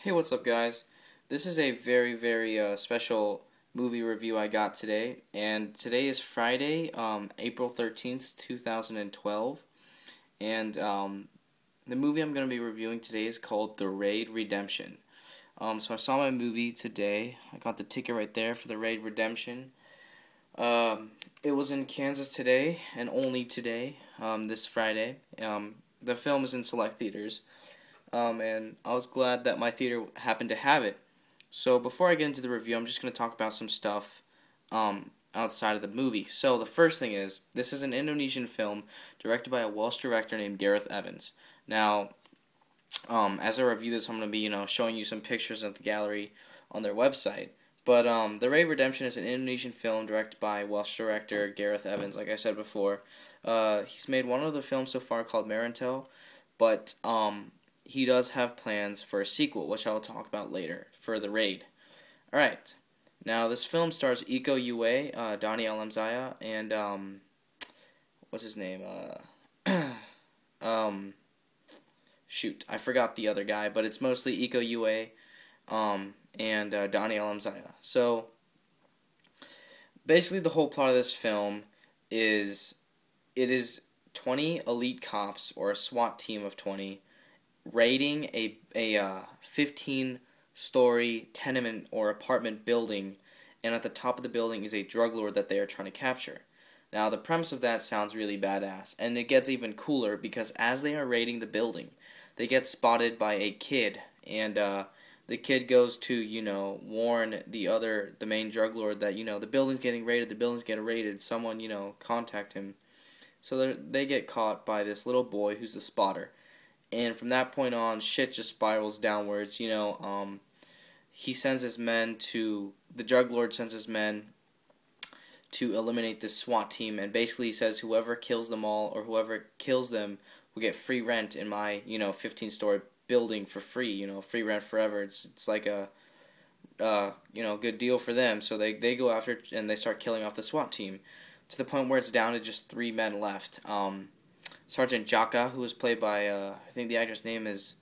Hey, what's up, guys? This is a very special movie review I got today, and today is Friday, April 13th, 2012, and the movie I'm going to be reviewing today is called The Raid Redemption. So I saw my movie today. I got the ticket right there for The Raid Redemption. It was in Kansas today, and only today, this Friday. The film is in select theaters. And I was glad that my theater happened to have it. So before I get into the review, I'm just going to talk about some stuff outside of the movie. So the first thing is, this is an Indonesian film directed by a Welsh director named Gareth Evans. Now, as I review this, I'm going to be, showing you some pictures of the gallery on their website. But The Raid Redemption is an Indonesian film directed by Welsh director Gareth Evans, like I said before. He's made one other film so far called Merantau, but he does have plans for a sequel, which I will talk about later, for The Raid. Alright, now this film stars Iko Uwais, Donnie Alamzaya, and, what's his name? Shoot, I forgot the other guy, but it's mostly Iko Uwais, and Donnie Alamzaya. So, basically the whole plot of this film is, it is 20 elite cops, or a SWAT team of 20, raiding a 15-story tenement or apartment building, and at the top of the building is a drug lord that they are trying to capture. Now, the premise of that sounds really badass, and it gets even cooler because as they are raiding the building, they get spotted by a kid, and the kid goes to, warn the main drug lord that, the building's getting raided, someone, contact him. So they get caught by this little boy who's the spotter. And from that point on, shit just spirals downwards. He sends his men the drug lord sends his men to eliminate this SWAT team, and basically says whoever kills them all, or whoever kills them, will get free rent in my, 15-story building for free, free rent forever. It's like a, good deal for them. So they go after it, and they start killing off the SWAT team, to the point where it's down to just 3 men left. Sergeant Jaka, who was played by, I think the actor's name is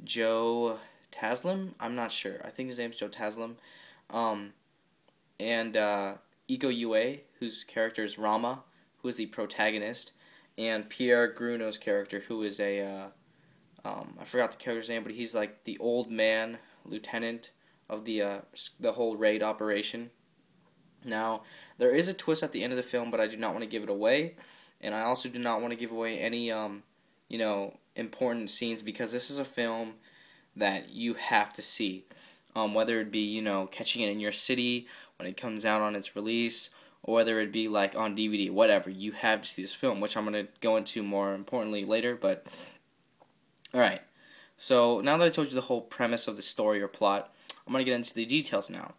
Joe Taslim? I'm not sure. I think his name's Joe Taslim. And Iko Uwais, whose character is Rama, who is the protagonist, and Pierre Gruno's character, who is I forgot the character's name, but he's like the old man lieutenant of the whole raid operation. Now, there is a twist at the end of the film, but I do not want to give it away. And I also do not want to give away any, important scenes, because this is a film that you have to see. Whether it be, catching it in your city when it comes out on its release, or whether it be like on DVD, whatever. You have to see this film, which I'm going to go into more importantly later. But, alright. So, now that I told you the whole premise of the story or plot, I'm going to get into the details now.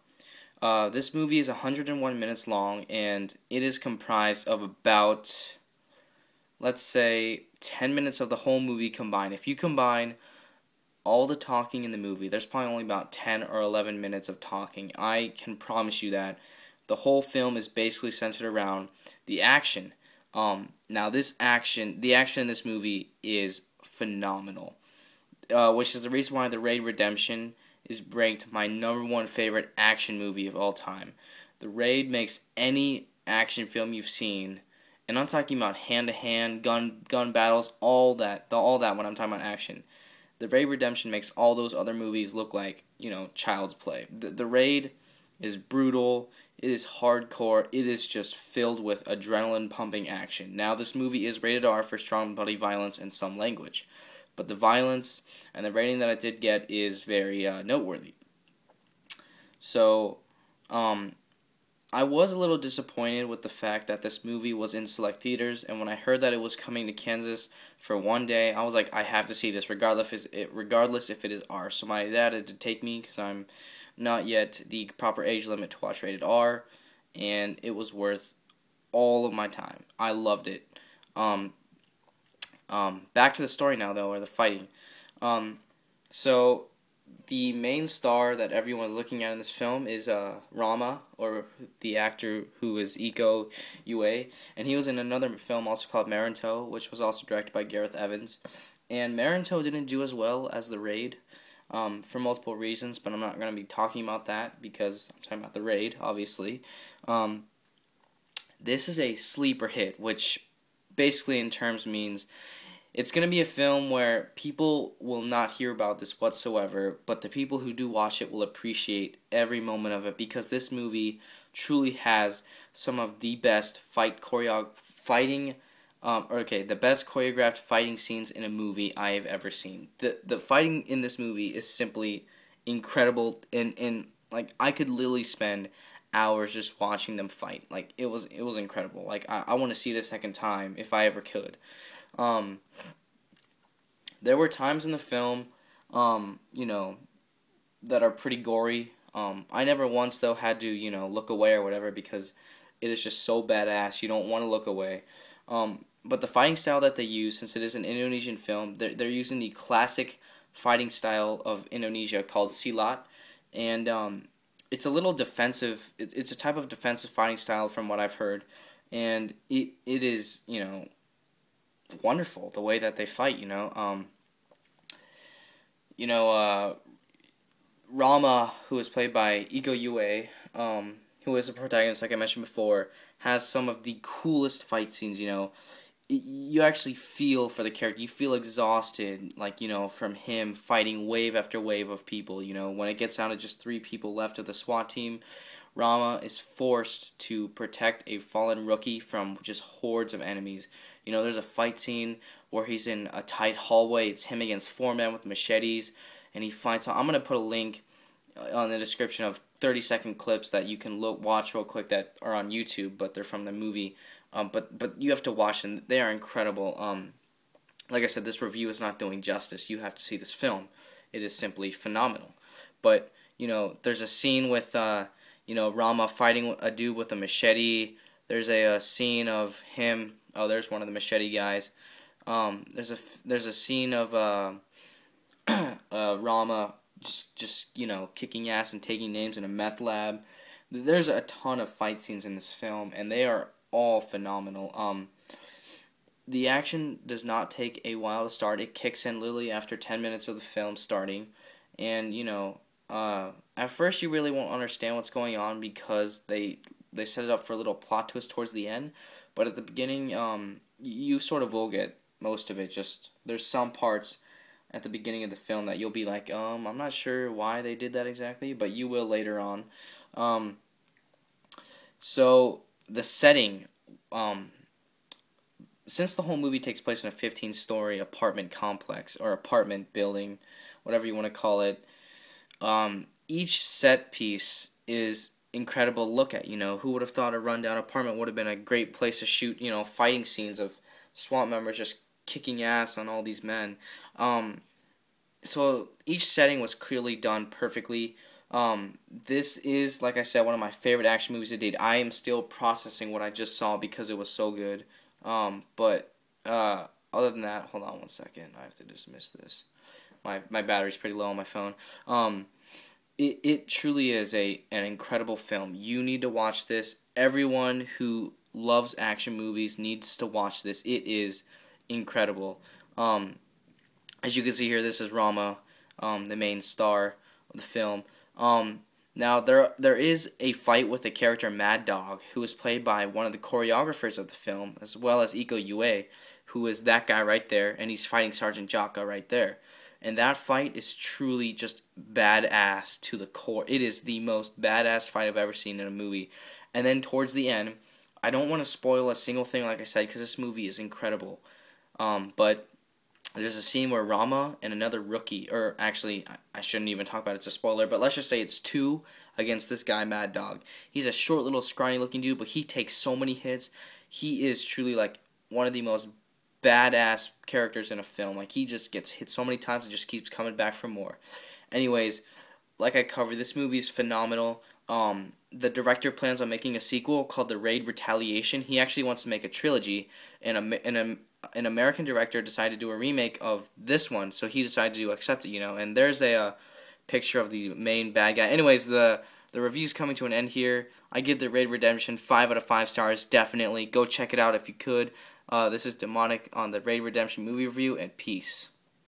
This movie is 101 minutes long, and it is comprised of about, let's say, 10 minutes of the whole movie combined. If you combine all the talking in the movie, there's probably only about 10 or 11 minutes of talking. I can promise you that the whole film is basically centered around the action. Now, the action in this movie is phenomenal, which is the reason why The Raid Redemption is ranked my #1 favorite action movie of all time. The Raid makes any action film you've seen, and I'm talking about hand-to-hand, gun battles, all that when I'm talking about action. The Raid Redemption makes all those other movies look like, child's play. The Raid is brutal, it is hardcore, it is just filled with adrenaline-pumping action. Now, this movie is rated R for strong bloody violence and some language, but the violence and the rating that it did get is very noteworthy. So, I was a little disappointed with the fact that this movie was in select theaters, and when I heard that it was coming to Kansas for one day, I was like, I have to see this, regardless if it is R. So my dad had to take me, because I'm not yet the proper age limit to watch rated R, and it was worth all of my time. I loved it. Back to the story now, though, or the fighting. So, the main star that everyone's looking at in this film is Rama, or the actor who is Iko Uwais, and he was in another film also called Merantau, which was also directed by Gareth Evans. And Merantau didn't do as well as The Raid. for multiple reasons, but I'm not going to be talking about that because I'm talking about The Raid, obviously. This is a sleeper hit, which basically in terms means it's going to be a film where people will not hear about this whatsoever, but the people who do watch it will appreciate every moment of it because this movie truly has some of the best the best choreographed fighting scenes in a movie I have ever seen. The fighting in this movie is simply incredible, and like I could literally spend hours just watching them fight. Like it was incredible. Like I want to see it a second time if I ever could. There were times in the film, that are pretty gory. I never once though had to look away or whatever because it is just so badass. You don't want to look away. But the fighting style that they use, since it is an Indonesian film, they're using the classic fighting style of Indonesia called silat, and it's a little defensive. It's a type of defensive fighting style from what I've heard, and it is wonderful the way that they fight. Rama, who is played by Iko Uwais, who is the protagonist, like I mentioned before, has some of the coolest fight scenes. You actually feel for the character. You feel exhausted, from him fighting wave after wave of people. When it gets down to just 3 people left of the SWAT team, Rama is forced to protect a fallen rookie from just hordes of enemies. There's a fight scene where he's in a tight hallway. It's him against 4 men with machetes, and he fights. I'm going to put a link on the description of 30-second clips that you can watch real quick that are on YouTube, but they're from the movie. But you have to watch them. They are incredible. Like I said, this review is not doing justice. You have to see this film. It is simply phenomenal. But, there's a scene with, Rama fighting a dude with a machete. There's a scene of him. Oh, there's one of the machete guys. There's a scene of Rama just kicking ass and taking names in a meth lab. There's a ton of fight scenes in this film, and they are all phenomenal. The action does not take a while to start. It kicks in literally after 10 minutes of the film starting, and at first you really won't understand what's going on because they set it up for a little plot twist towards the end, but at the beginning you sort of will get most of it. Just there's some parts at the beginning of the film that you'll be like, I'm not sure why they did that exactly, but you will later on. So the setting, since the whole movie takes place in a 15-story apartment complex or apartment building, whatever you want to call it, each set piece is incredible to look at. Who would have thought a rundown apartment would have been a great place to shoot, fighting scenes of SWAT members just kicking ass on all these men. So each setting was clearly done perfectly. This is, like I said, one of my favorite action movies to date. I am still processing what I just saw because it was so good. But other than that, hold on one second. I have to dismiss this. My battery's pretty low on my phone. It truly is an incredible film. You need to watch this. Everyone who loves action movies needs to watch this. It is incredible. As you can see here, this is Rama, the main star of the film. Now there is a fight with the character Mad Dog, who is played by one of the choreographers of the film, as well as Iko Uwais, who is that guy right there, and he's fighting Sergeant Jaka right there. And that fight is truly just badass to the core. It is the most badass fight I've ever seen in a movie. And then towards the end, I don't want to spoil a single thing, like I said, because this movie is incredible. But there's a scene where Rama and another rookie, or actually, I shouldn't even talk about it, it's a spoiler, but let's just say it's 2 against this guy, Mad Dog. He's a short, little, scrawny-looking dude, but he takes so many hits. He is truly, one of the most badass characters in a film. He just gets hit so many times and just keeps coming back for more. Anyways, like I covered, this movie is phenomenal. The director plans on making a sequel called The Raid Retaliation. He actually wants to make a trilogy, and an American director decided to do a remake of this one, so he decided to accept it, and there's a picture of the main bad guy. Anyways, the review's coming to an end here. I give The Raid Redemption 5 out of 5 stars, definitely. Go check it out if you could. This is Demonic on The Raid Redemption movie review, and peace.